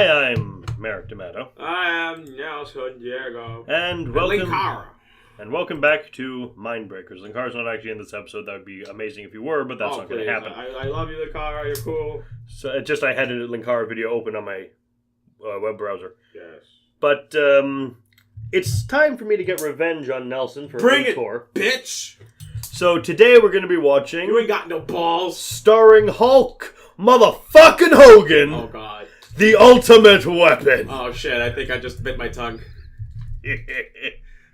Hi, I'm Merrick D'Amato. I am Nelson Diego. And welcome back to Mindbreakers. Linkar's not actually in this episode. That would be amazing if you were, but that's not going to happen. I love you, Linkara. You're cool. So I had a Linkara video open on my web browser. Yes. But it's time for me to get revenge on Nelson for Bring a it, tour. Bitch! So today we're going to be watching... You ain't got no balls. Starring Hulk motherfucking Hogan. Oh, God. The ultimate weapon. Oh, shit. I think I just bit my tongue.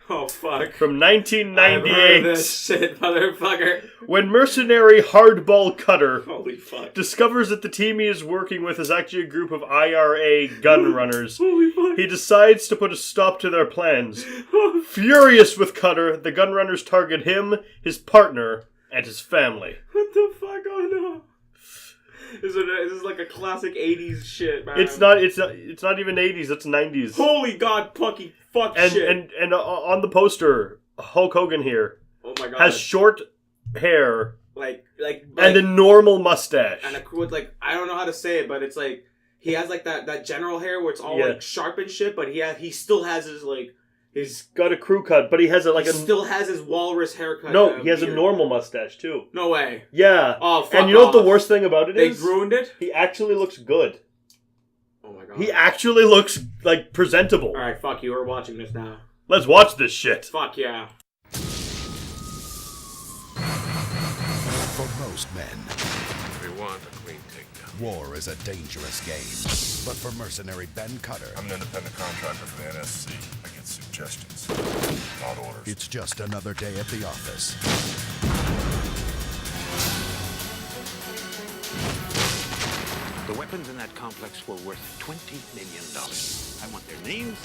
Oh, fuck. From 1998. I've heard of this shit, motherfucker. When mercenary Hardball Cutter Holy fuck. discovers that the team he is working with is actually a group of IRA gun runners, Holy fuck. he decides to put a stop to their plans. Furious with Cutter, the gun runners target him, his partner, and his family. What the fuck? Oh, no. This is like a classic 80s shit, man. It's not even 80s, it's 90s. Holy God, Pucky, fuck shit. And on the poster, Hulk Hogan here Oh my God. has short hair like and a normal mustache. and with I don't know how to say it, but it's like he has like that general hair where it's all like sharp and shit, but he still has his He's got a crew cut, but he has still has his walrus haircut. No, he has a normal mustache too. No way. Yeah. Oh, fuck and you know what off. the worst thing about it is? They ruined it? He actually looks good. Oh my God. He actually looks like presentable. Alright, fuck you, we're watching this now. Let's watch this shit. Fuck yeah. For most men, We want a clean takedown. war is a dangerous game. But for mercenary Ben Cutter, I'm an independent contractor for the NSC. I get suggestions, not orders. it's just another day at the office. The weapons in that complex were worth $20 million. I want their names.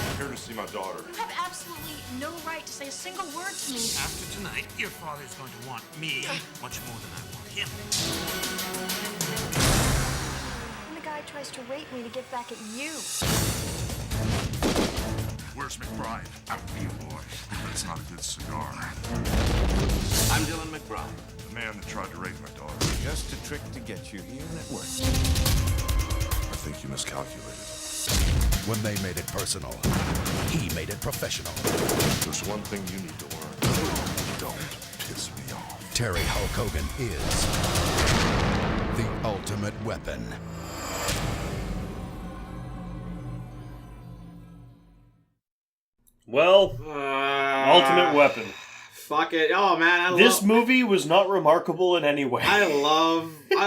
I'm here to see my daughter. You have absolutely no right to say a single word to me. After tonight, your father's going to want me much more than I want him. And the guy tries to rape me to get back at you. Where's McBride? Out for you, boy. That's not a good cigar. I'm Dylan McBride. The man that tried to rape my daughter. Just a trick to get you here and it worked. I think you miscalculated. When they made it personal, he made it professional. There's one thing you need to learn. Don't piss me off. Terry Hulk Hogan is the ultimate weapon. Well, ultimate weapon. Fuck it. Oh man, This movie was not remarkable in any way. I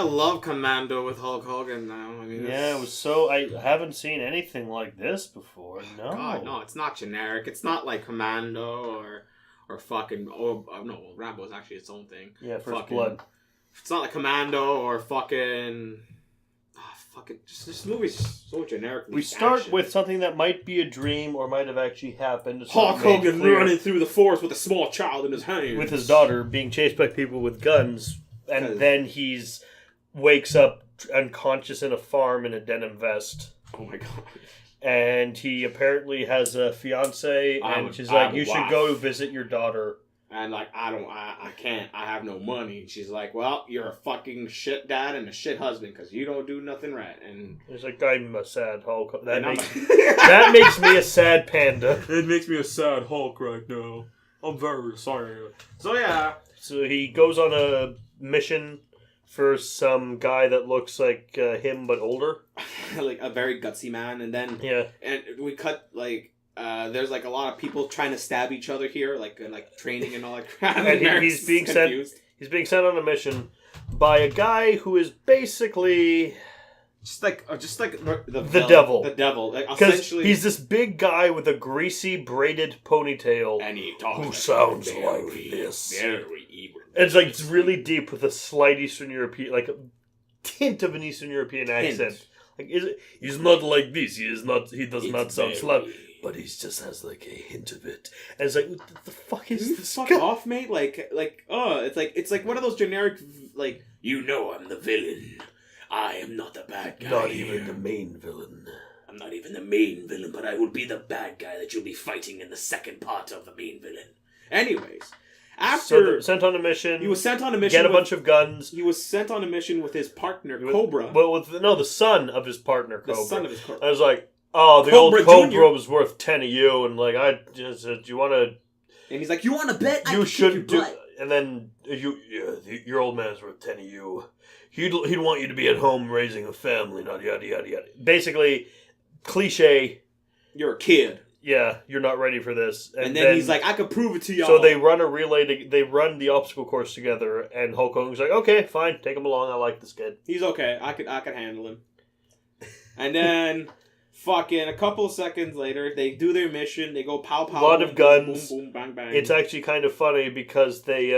love Commando with Hulk Hogan now. I mean, Yeah, it was so... I haven't seen anything like this before. No. God, no, it's not generic. It's not like Commando or fucking no, Rambo is actually its own thing. Yeah, First Fucking- Blood. It's not like Commando or fucking just this movie's so generic. We start with something that might be a dream or might have actually happened. It's Hulk not made Hogan clear. running through the forest with a small child in his hands. With his daughter being chased by people with guns, and 'Cause- then he's wakes up unconscious in a farm in a denim vest. Oh my God. And he apparently has a fiance, and she's I like, have a "You should wife." go visit your daughter." And I can't. I have no money. And she's like, well, you're a fucking shit dad and a shit husband because you don't do nothing right. And He's like, "I'm a sad Hulk." That and I'm makes that makes me a sad panda. It makes me a sad Hulk right now. I'm very sorry. So yeah. So he goes on a mission for some guy that looks like him but older. Like a very gutsy man. And then Yeah. and we cut there's like a lot of people trying to stab each other here, like training and all that crap. And he's being sent. He's being sent on a mission by a guy who is basically just like the devil. The devil. Like, because essentially, he's this big guy with a greasy braided ponytail. and he talks who like sounds very, like this. Very evil. It's like it's really deep with a slight Eastern European, like a tint of an Eastern European accent. Like he's not like this. He does not sound Slav. But he just has like a hint of it, and it's like, what the fuck is this? Fuck guy? off, mate! It's like one of those generic I'm the villain. I am not the bad guy. Not even the main villain. I'm not even the main villain, but I will be the bad guy that you'll be fighting in the second part of the main villain. Anyways, After sent on a mission. he was sent on a mission. Get a bunch of guns. He was sent on a mission with his partner Cobra. Well, the son of his partner Cobra. The son of his Cobra. I was like, oh, the Cobra old Cobra Jr. was worth 10 of you, and like I just do you want to? And he's like, you want to bet? You should do. And then your old man's worth 10 of you. He'd want you to be at home raising a family, not yada yada yada. Basically, cliche. You're a kid. Yeah, you're not ready for this. And then he's like, I could prove it to y'all. So they run a relay. They run the obstacle course together, and Hulk Hogan's like, okay, fine, take him along. I like this kid. He's okay. I could handle him. And then, fucking a couple of seconds later, they do their mission. They go pow pow. A lot of guns. Boom boom bang bang. It's actually kind of funny because they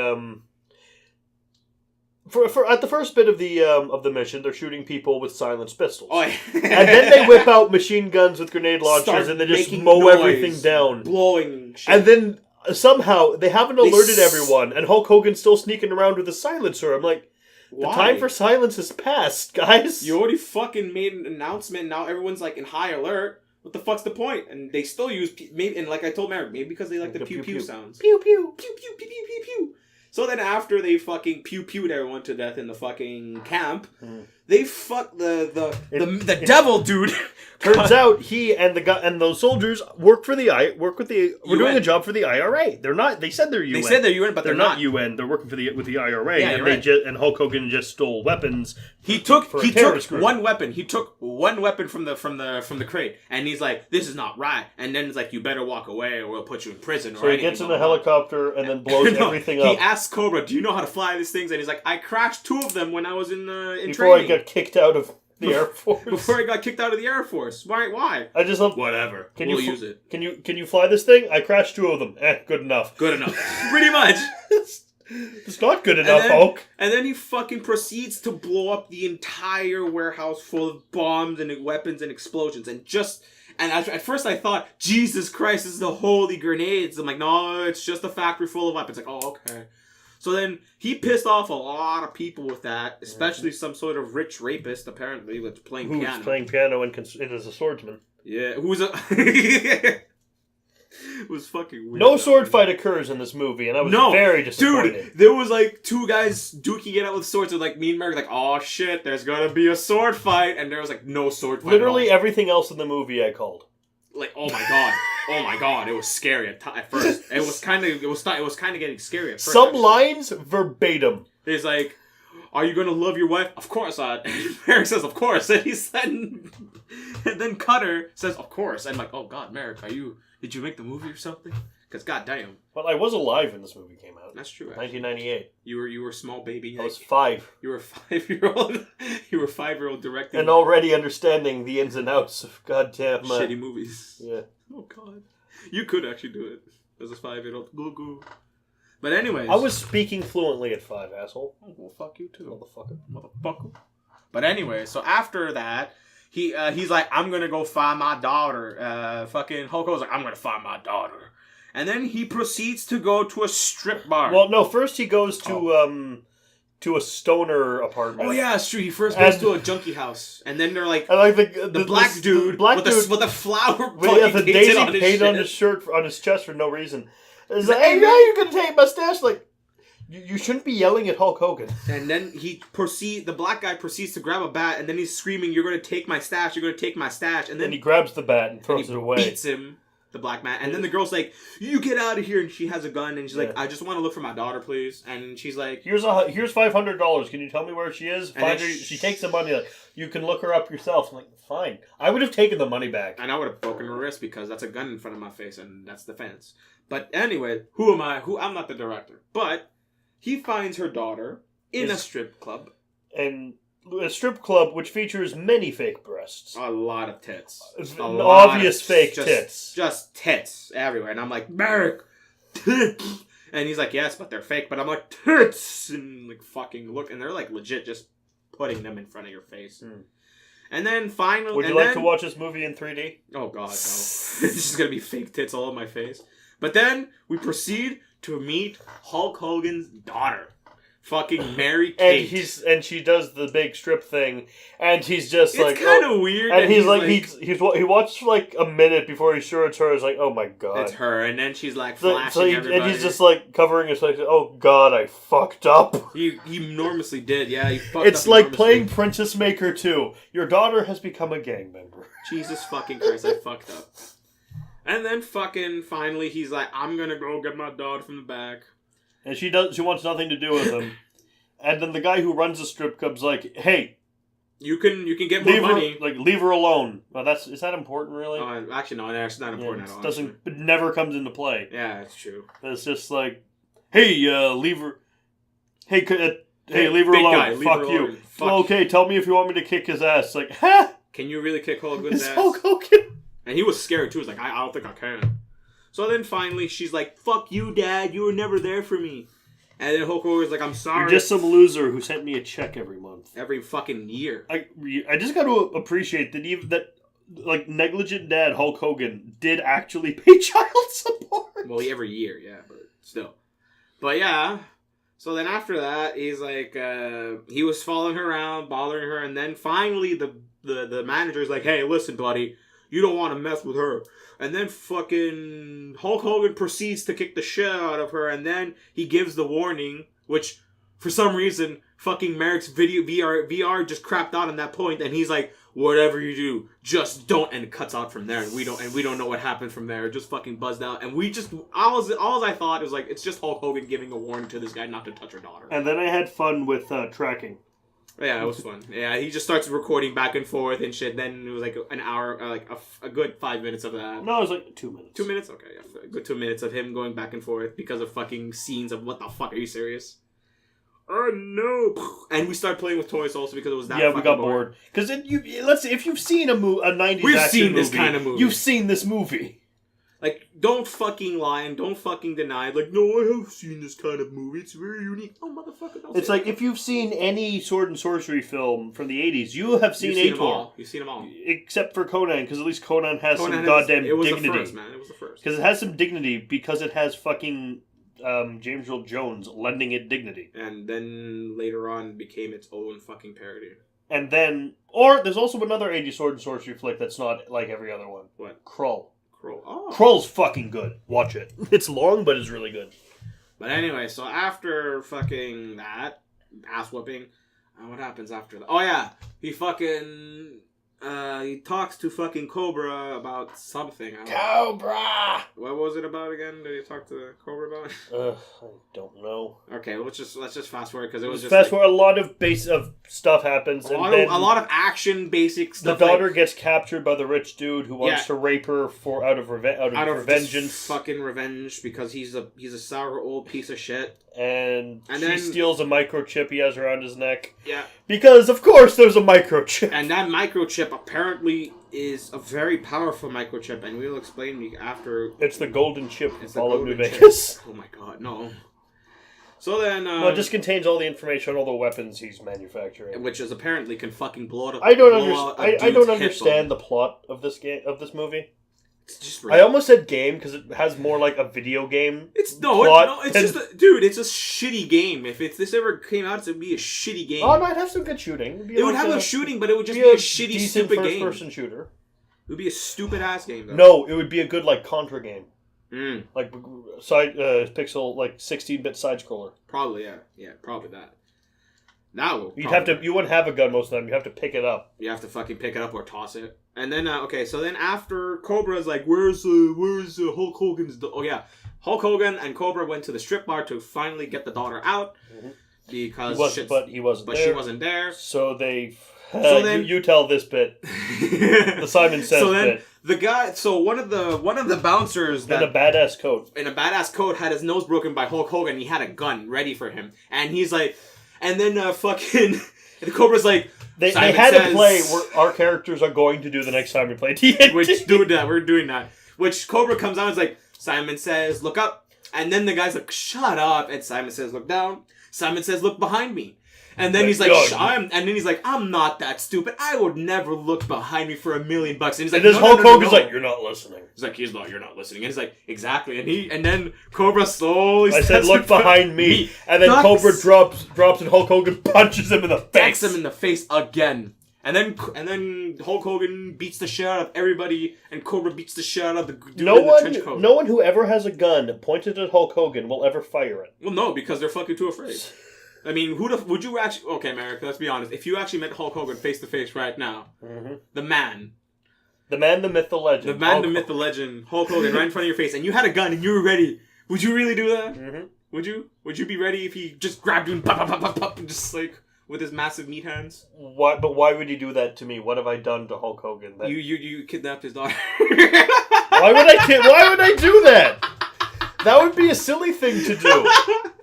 for at the first bit of the mission, they're shooting people with silenced pistols. Oh, yeah. And then they whip out machine guns with grenade launchers and they just mow noise, everything down. Blowing shit. And then somehow they haven't alerted everyone, and Hulk Hogan's still sneaking around with a silencer. I'm like, why? The time for silence has passed, guys. You already fucking made an announcement. Now everyone's like in high alert. What the fuck's the point? And they still use maybe, and like I told Mary, maybe because they like the pew pew sounds. Pew pew Pew pew pew pew pew pew. So then after they fucking pew-pewed everyone to death in the fucking camp, they fuck the devil dude. Turns out he and the guy and those soldiers work for we're doing a job for the IRA. They're not. They said they're UN. They said they're UN, but they're not UN. They're working with the IRA, yeah, and right. and Hulk Hogan just stole weapons. He took group. one weapon. He took one weapon from the crate, and he's like, "This is not right." And then it's like, "You better walk away, or we'll put you in prison." So he gets in a helicopter and then blows everything up. He asks Cobra, "Do you know how to fly these things?" And he's like, "I crashed 2 of them when I was in Before training." I got kicked out of the Air Force. Before I got kicked out of the Air Force. Why? I just love whatever. We'll use it. Can you fly this thing? I crashed 2 of them. Good enough. Good enough. Pretty much. It's not good enough, Hulk. And then he fucking proceeds to blow up the entire warehouse full of bombs and weapons and explosions. And at first I thought, Jesus Christ, this is the holy grenades. I'm like, no, it's just a factory full of weapons. Like, oh, okay. So then he pissed off a lot of people with that, especially some sort of rich rapist, apparently, that's playing piano. Who's playing piano and is a swordsman. Yeah, it was fucking weird. No sword fight occurs in this movie, and I was very disappointed. Dude, there was like 2 guys duking it out with swords, with like me and Mark, like, oh shit, there's gonna be a sword fight, and there was like no sword fight. Literally everything else in the movie I called. Like, oh my god, it was scary at first. It was kind of getting scary at first. Some lines verbatim. He's like, "Are you gonna love your wife?" Of course, and Merrick says, "Of course," and he said, and then Cutter says, "Of course," and I'm like, oh god, Merrick, did you make the movie or something? Because goddamn. Well, I was alive when this movie came out. That's true. Actually. 1998. You were a small baby. I was 5. You were a 5-year-old. You were a 5-year-old directing and already understanding the ins and outs of goddamn shitty movies. Yeah. Oh god. You could actually do it as a 5-year-old. Goo. But anyways, I was speaking fluently at 5, asshole. Oh, well, fuck you too, motherfucker. But anyway, so after that, he's like, I'm gonna go find my daughter. Fucking Hulk Hogan's like, I'm gonna find my daughter. And then he proceeds to go to a strip bar. Well, no, first he goes to a stoner apartment. Oh yeah, it's true. He first goes to a junkie house, and then they're like, I like the black dude with a flower with a daisy paint on his shirt, on his chest for no reason. It's like, hey, now you're gonna take my stash. Like, you shouldn't be yelling at Hulk Hogan. And then the black guy proceeds to grab a bat, and then he's screaming, "You're gonna take my stash! You're gonna take my stash!" And then he grabs the bat and throws it away. Beats him. The black man. And then the girl's like, "You get out of here!" And she has a gun, and she's like, "I just want to look for my daughter, please." And she's like, "Here's $500. Can you tell me where she is?" She takes the money. Like, you can look her up yourself. I'm like, fine. I would have taken the money back, and I would have broken her wrist because that's a gun in front of my face, and that's defense. But anyway, who am I? I'm not the director. But he finds her daughter in a strip club, and a strip club which features many fake breasts. A lot of tits. Obvious fake tits. Just tits everywhere. And I'm like, Merrick, tits. And he's like, yes, but they're fake. But I'm like, tits. And like, fucking look. And they're like legit just putting them in front of your face. And then finally... Would you like to watch this movie in 3D? Oh, God, no. This is going to be fake tits all over my face. But then we proceed to meet Hulk Hogan's daughter. fucking Mary Kate. And she does the big strip thing, and he's just it's like, kind of weird. And he's like, he watched like a minute before he's sure it's her. He's like, oh my god, it's her. And then she's like flashing everybody. And he's just like covering his face. Oh god, I fucked up. He enormously did. Yeah, he fucked It's up like enormously. playing Princess Maker 2. Your daughter has become a gang member. Jesus fucking Christ, I fucked up. And then fucking finally he's like, I'm gonna go get my daughter from the back. And she wants nothing to do with him. And then the guy who runs the strip club's like, hey, you can get more money. Leave her alone. Well, is that important really? Actually no, that's not important at all. It never comes into play. Yeah, it's true. It's just like, hey, leave her. Hey, leave her alone. Guy, Fuck you. Okay, tell me if you want me to kick his ass. Like, ha! Can you really kick Hogan's ass? Hulk Hogan. And he was scared too. He was like, I don't think I can. So then finally she's like, fuck you, Dad. You were never there for me. And then Hulk Hogan's like, I'm sorry. You're just some loser who sent me a check every month. Every fucking year. I just got to appreciate that like negligent dad Hulk Hogan did actually pay child support. Well, every year, yeah, but still. But yeah. So then after that, he's like, he was following her around, bothering her, and then finally the manager's like, hey, listen, buddy, you don't want to mess with her. And then fucking Hulk Hogan proceeds to kick the shit out of her, and then he gives the warning, which for some reason fucking Merrick's VR just crapped out on that point, and he's like, whatever you do, just don't, and it cuts out from there, and we don't know what happened from there. It just fucking buzzed out, and we just all I thought was like, it's just Hulk Hogan giving a warning to this guy not to touch her daughter. And then I had fun with tracking. Yeah, it was fun. Yeah, he just starts recording back and forth and shit. Then it was like an hour, like a good 5 minutes of that. No, it was like 2 minutes. 2 minutes? Okay, yeah. A good 2 minutes of him going back and forth because of fucking scenes of what the fuck, are you serious? Oh no! And we started playing with toys also because it was that. Yeah, we got bored. Because let's say if you've seen a 90s we've action seen this movie, kind of movie. You've seen this movie. Like, don't fucking lie and don't fucking deny. Like, no, I have seen this kind of movie. It's very unique. Oh, motherfucker, don't It's like, if you've seen any sword and sorcery film from the 80s, you have seen Ator. You've seen them all. Except for Conan, because at least Conan has some goddamn dignity. It was the first, man. It was the first. Because it has some dignity, because it has fucking James Earl Jones lending it dignity. And then later on became its own fucking parody. And then, or there's also another 80s sword and sorcery flick that's not like every other one. What? Krull. Oh. Krull's fucking good. Watch it. It's long, but it's really good. But anyway, so after fucking that ass whooping, what happens after that? Oh yeah, he fucking he talks to fucking Cobra about something. Cobra. What was it about again? Did he talk to Cobra about? I don't know. Okay, let's just fast forward because it was just fast forward. A lot of stuff happens. A lot of action, basic stuff. The daughter gets captured by the rich dude who wants to rape her out of vengeance. Fucking revenge because he's a sour old piece of shit. And she then steals a microchip he has around his neck. Yeah. Because, of course, there's a microchip. And that microchip apparently is a very powerful microchip, and we'll explain after... It's the golden chip it's all of New Vegas. Oh my god, no. So then... it just contains all the information on all the weapons he's manufacturing. Which is apparently can fucking blow it up. I don't understand the plot of this movie. It's just I almost said game because it has more like a video game. It's just a shitty game. If this ever came out, it would be a shitty game. Oh, no, it'd have some good shooting. It would have a shooting, but it would just be a shitty, stupid game. First-person shooter. It would be a stupid ass game, though. No, it would be a good like Contra game. Like side pixel, like 16-bit side scroller. Probably, yeah, probably that. You wouldn't have a gun most of the time. You have to pick it up. You have to fucking pick it up or toss it. And then so then after Cobra's like, where's Hulk Hogan's? Oh yeah, Hulk Hogan and Cobra went to the strip bar to finally get the daughter out because he wasn't there. She wasn't there. So they. You tell this bit. The Simon Says bit. The guy. So one of the bouncers in a badass coat had his nose broken by Hulk Hogan. He had a gun ready for him, and he's like, and then fucking the Cobra's like. They had to play where our characters are going to do the next time we play TNT. We're doing that. Which Cobra comes out and is like, Simon says, look up. And then the guy's like, shut up. And Simon says, look down. Simon says, look behind me. And then he's like, "Yo, I'm not that stupid. I would never look behind me for $1 million. And he's like, and this Hulk Hogan's like, you're not listening. He's like, you're not listening. And he's like, exactly. And then Cobra slowly. I said, look behind me. And then Cobra drops, and Hulk Hogan punches him in the face. Decks him in the face again. And then Hulk Hogan beats the shit out of everybody, and Cobra beats the shit out of the dude in the trench coat. No one who ever has a gun pointed at Hulk Hogan will ever fire it. Well, no, because they're fucking too afraid. I mean, would you actually... Okay, Merrick, let's be honest. If you actually met Hulk Hogan face-to-face right now, the man, the myth, the legend. The man, the myth, the legend, Hulk Hogan, right in front of your face, and you had a gun and you were ready, would you really do that? Mm-hmm. Would you? Would you be ready if he just grabbed you and pop, pop, pop, pop, and just like... with his massive meat hands? Why? But why would he do that to me? What have I done to Hulk Hogan? You kidnapped his daughter. Why would I do that? That would be a silly thing to do.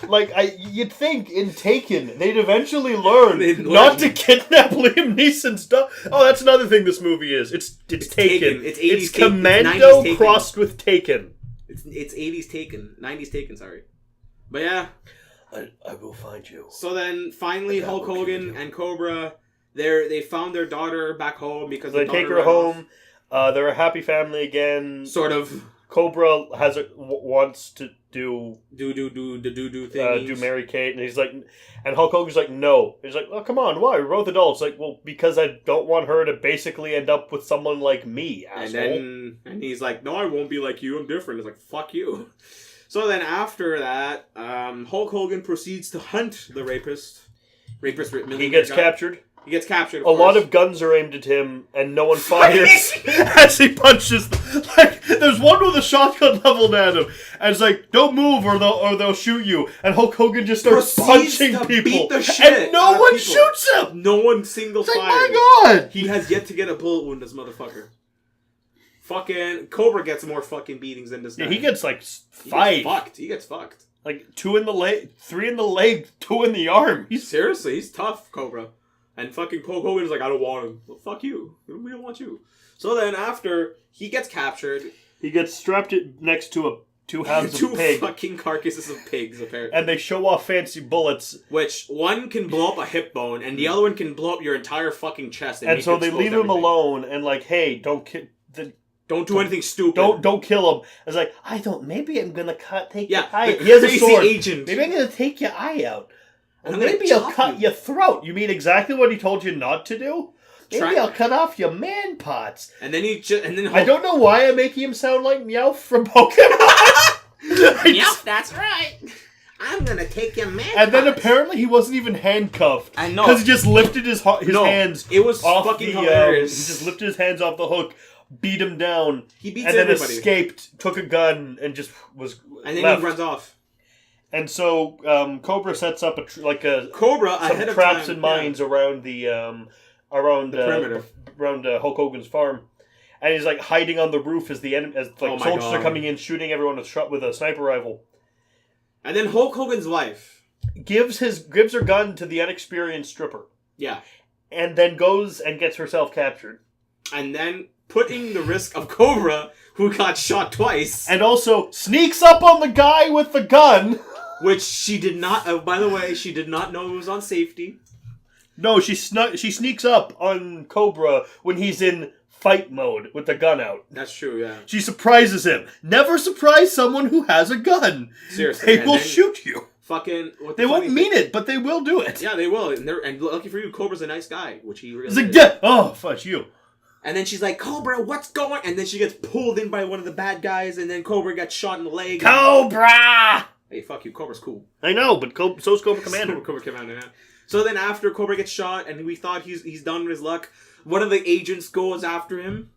Like, you'd think in Taken, they'd eventually learn not to kidnap Liam Neeson's stuff. Oh, that's another thing this movie is. It's Taken. It's Commando it's crossed with Taken. It's 80s Taken. 90s Taken, sorry. But yeah. I will find you. So then, finally, Hulk Hogan and Cobra, they found their daughter back home because they take her home. They're a happy family again. Sort of. Cobra wants to do things. Do Mary Kate, and he's like, and Hulk Hogan's like, no. He's like, oh, come on, why? We're both adults. Like, well, because I don't want her to basically end up with someone like me, asshole. And he's like, no, I won't be like you. I'm different. He's like, fuck you. So then after that, Hulk Hogan proceeds to hunt the rapist. He gets captured. He gets captured. A lot of guns are aimed at him, and no one fires as he punches them. Like, there's one with a shotgun leveled at him, and it's like, don't move or they'll shoot you. And Hulk Hogan just starts punching people, beat the shit and no one shoots him. No one single fire. Like, my God, he has yet to get a bullet wound. This motherfucker. Fucking Cobra gets more fucking beatings than this guy. Yeah, he gets like 5. He gets fucked. Like 2 in the leg, 3 in the leg, 2 in the arm. Seriously, he's tough, Cobra. And fucking Hulk Hogan's like, I don't want him. Well, fuck you. We don't want you. So then after he gets captured, he gets strapped next to two halves of pig. 2 fucking carcasses of pigs, apparently. And they show off fancy bullets. Which, one can blow up a hip bone, and the other one can blow up your entire fucking chest. And so they leave him alone, and like, hey, don't do anything stupid. Don't kill him. I was like, maybe I'm gonna take your eye out. He has a sword. Agent. Maybe I'm gonna take your eye out. And maybe I'll cut your throat. You mean exactly what he told you not to do? Maybe I'll cut off your man parts. And then I don't know why I'm making him sound like Meowth from Pokemon. Meowth, that's right. I'm gonna take your man. And then apparently he wasn't even handcuffed. I know, because he just lifted his hands. It was off fucking hilarious. He just lifted his hands off the hook, beat him down. He beats and then everybody. Escaped, took a gun, and just was. And then left. he runs off. And so Cobra sets up some ahead of traps time, and mines around the perimeter, around Hulk Hogan's farm, and he's like hiding on the roof as soldiers are coming in, shooting everyone with a sniper rifle. And then Hulk Hogan's wife gives her gun to the inexperienced stripper. Yeah, and then goes and gets herself captured. And then putting the risk of Cobra, who got shot twice, and also sneaks up on the guy with the gun. Which she did not. By the way, she did not know it was on safety. No, she sneaks up on Cobra when he's in fight mode with the gun out. That's true. Yeah. She surprises him. Never surprise someone who has a gun. Seriously, they will shoot you. Fucking. They won't mean it, but they will do it. Yeah, they will. And lucky for you, Cobra's a nice guy, which he really. He's like, yeah. Oh, fuck you. And then she's like, Cobra, what's going? And then she gets pulled in by one of the bad guys, and then Cobra gets shot in the leg. Cobra! Hey, fuck you, Cobra's cool. I know, but so's Cobra Commander. Cobra Commander, yeah. So then after Cobra gets shot, and we thought he's done with his luck, one of the agents goes after him,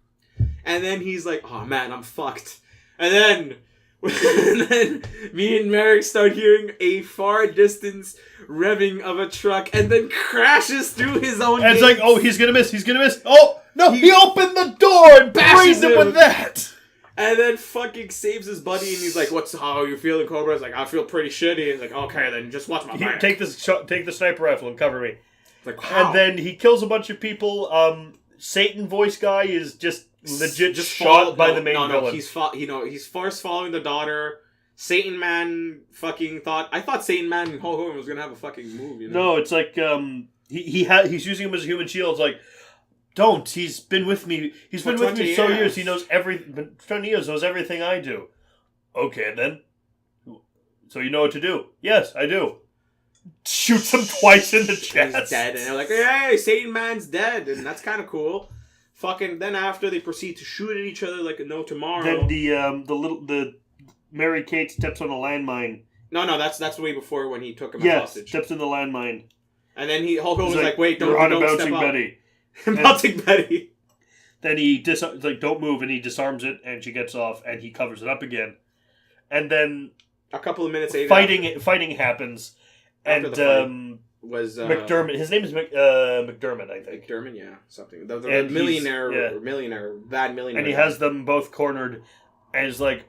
and then he's like, oh man, I'm fucked. And then me and Merrick start hearing a far distance revving of a truck, and then crashes through his own And it's like, oh, he's gonna miss. Oh, no, he opened the door and bashes him with that. And then fucking saves his buddy, and he's like, how are you feeling, Cobra? He's like, I feel pretty shitty. And he's like, okay, then just watch my back. Take the sniper rifle and cover me. Like, how? And then he kills a bunch of people. Satan voice guy is just legit shot by the main villain. He's first following the daughter, Satan Man fucking thought... I thought Satan Man and Hulk Hogan was gonna have a fucking move, you know? No, it's like, he's using him as a human shield. It's like, don't. He's been with me. He's been with me so years. He knows 20 years, knows everything I do. Okay, then. So you know what to do? Yes, I do. Shoots him twice in the chest. He's dead, and they're like, hey, Satan Man's dead, and that's kind of cool. Fucking, then after they proceed to shoot at each other like no tomorrow. Then the Mary Kate steps on a landmine. No, that's way before when he took him as Yes, hostage. steps in the landmine. And then Hulk Hogan's like, wait, you're on a don't bouncing step Betty. Bouncing Betty. Then he like, don't move, and he disarms it, and she gets off, and he covers it up again. And then a couple of minutes later, fighting happens, and was McDermott. His name is McDermott, I think. McDermott, yeah, something. The And millionaire, bad millionaire. And he has them both cornered, and he's like.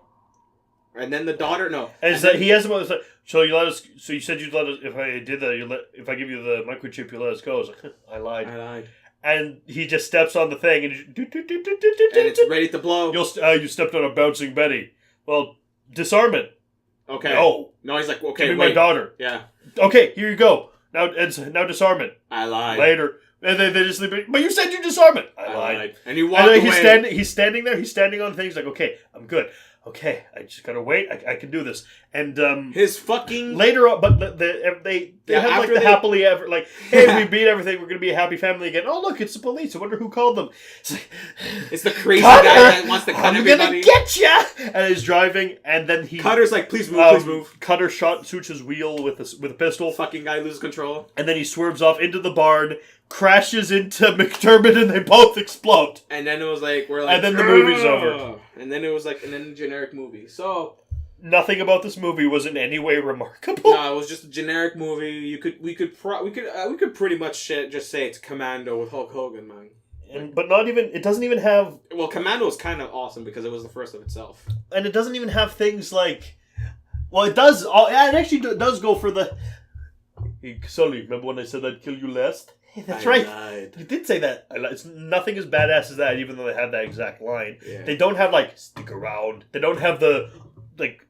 And then the daughter, he has them. Like, so you let us. So you said you'd let us. If I did that, if I give you the microchip, you let us go. I was like, I lied. And he just steps on the thing, and it's ready to blow. You stepped on a bouncing Betty. Well, disarm it. Okay. No, he's like, okay, give me my daughter. Yeah. Okay, here you go. Now disarm it. I lied. Later. And they just leave it. But you said you disarm it. I lied. And he walked away. He's standing there. He's standing on things like, okay, I'm good. Okay, I just gotta wait. I can do this. And his fucking later on, but they have like the happily ever like, hey, we beat everything. We're gonna be a happy family again. Oh look, it's the police. I wonder who called them. It's the crazy guy that wants to cut everybody. I'm gonna get ya! And he's driving, and then Cutter's like, please move, please move. Cutter shoots his wheel with a pistol. Fucking guy loses control. And then he swerves off into the barn, crashes into McDermott, and they both explode. And then it was like, we're like, and then the movie's over. And then it was like, and then generic movie. So nothing about this movie was in any way remarkable. No, it was just a generic movie. We could pretty much just say it's Commando with Hulk Hogan, man. But not even. It doesn't even have. Well, Commando is kind of awesome because it was the first of itself. And it doesn't even have things like. Well, it does. It actually does go for the. Hey, Sully, remember when I said I'd kill you last? Hey, that's right. Lied. You did say that. It's nothing as badass as that, even though they have that exact line. Yeah. They don't have like stick around. They don't have the like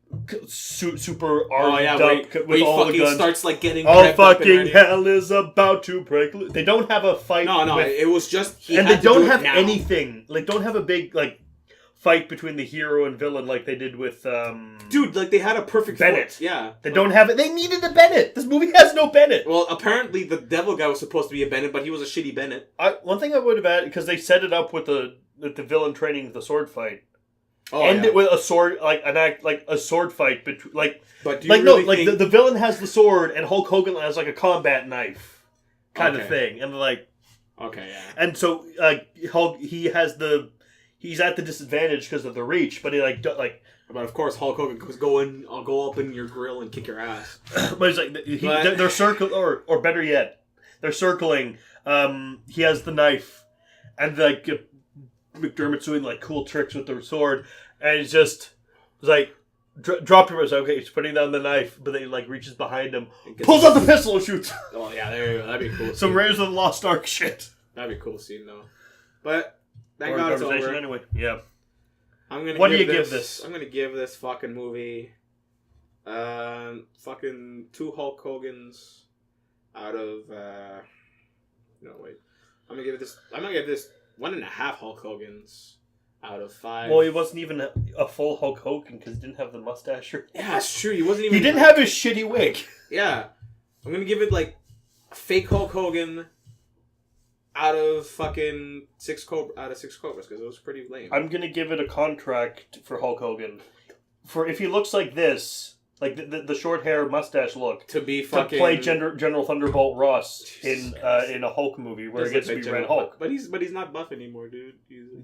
super armed up with all the guns. Starts like getting. All fucking hell is about to break loose. They don't have a fight. No. It was just. And they don't have anything. Like, don't have a big like fight between the hero and villain like they did with dude, like they had a perfect Bennett. Yeah. They don't have it. They needed a Bennett. This movie has no Bennett. Well, apparently the devil guy was supposed to be a Bennett, but he was a shitty Bennett. One thing I would have added, because they set it up with the villain training the sword fight. It with a sword like a sword fight between But do you really think... the villain has the sword and Hulk Hogan has like a combat knife kind of thing, and like and so Hulk he's at the disadvantage because of the reach, but he But of course, Hulk Hogan goes, I'll go up in your grill and kick your ass. But it's like they're circling, or better yet, they're circling. He has the knife, and like McDermott's doing like cool tricks with the sword, and he's just like drop him. Okay, he's putting down the knife, but then he like reaches behind him, pulls out the pistol, and shoots. Oh yeah, there you go. That'd be cool. Some Raiders of the Lost Ark shit. That'd be a cool scene though. But thank God it's over. Anyway, yeah. What do you give this? I'm gonna give this fucking movie, fucking 2 Hulk Hogans out of. No wait, I'm gonna give this 1.5 Hulk Hogans out of 5. Well, he wasn't even a full Hulk Hogan because he didn't have the mustache. Yeah, that's true. He wasn't even. He didn't have his shitty wig. Yeah, I'm gonna give it like a fake Hulk Hogan. Out of fucking 6 Cobras because it was pretty lame. I'm gonna give it a contract for Hulk Hogan, for if he looks like this, like the short hair mustache look, to play General Thunderbolt Ross in a Hulk movie where he gets to be Red Hulk. But he's not buff anymore, dude.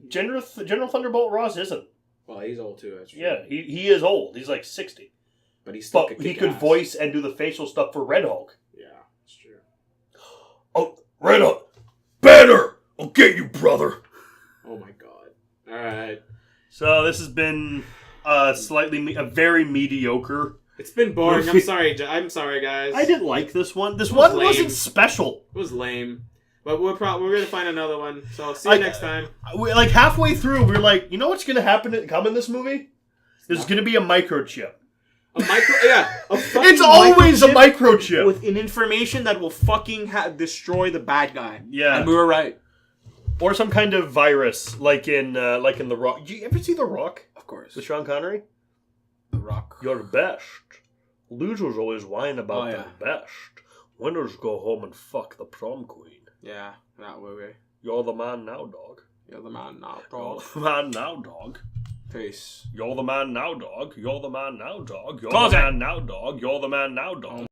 General Thunderbolt Ross isn't. Well, he's old too. That's true. Yeah, he is old. He's like 60. But he's still. But he could voice and do the facial stuff for Red Hulk. Yeah, that's true. Oh, Red Hulk. Banner! I'll get you, brother! Oh my god. Alright. So this has been a very mediocre. It's been boring. I'm sorry, guys. I didn't like this one. This one wasn't special. It was lame. But we're gonna find another one. So see you next time. Like halfway through, we were like, you know what's gonna come in this movie? There's gonna be a microchip. A fucking It's always a microchip. with an information that will fucking destroy the bad guy. Yeah. And we were right. Or some kind of virus, like in The Rock. Did you ever see The Rock? Of course. With Sean Connery? The Rock. You're the best. Losers always whine about yeah. the best. Winners go home and fuck the prom queen. Yeah, that movie. You're the man now, dog. You're the man now, You're dog. the man now, dog. Peace. You're the man now, dog. You're the man now, dog. You're Close the it. man now, dog. You're the man now, dog.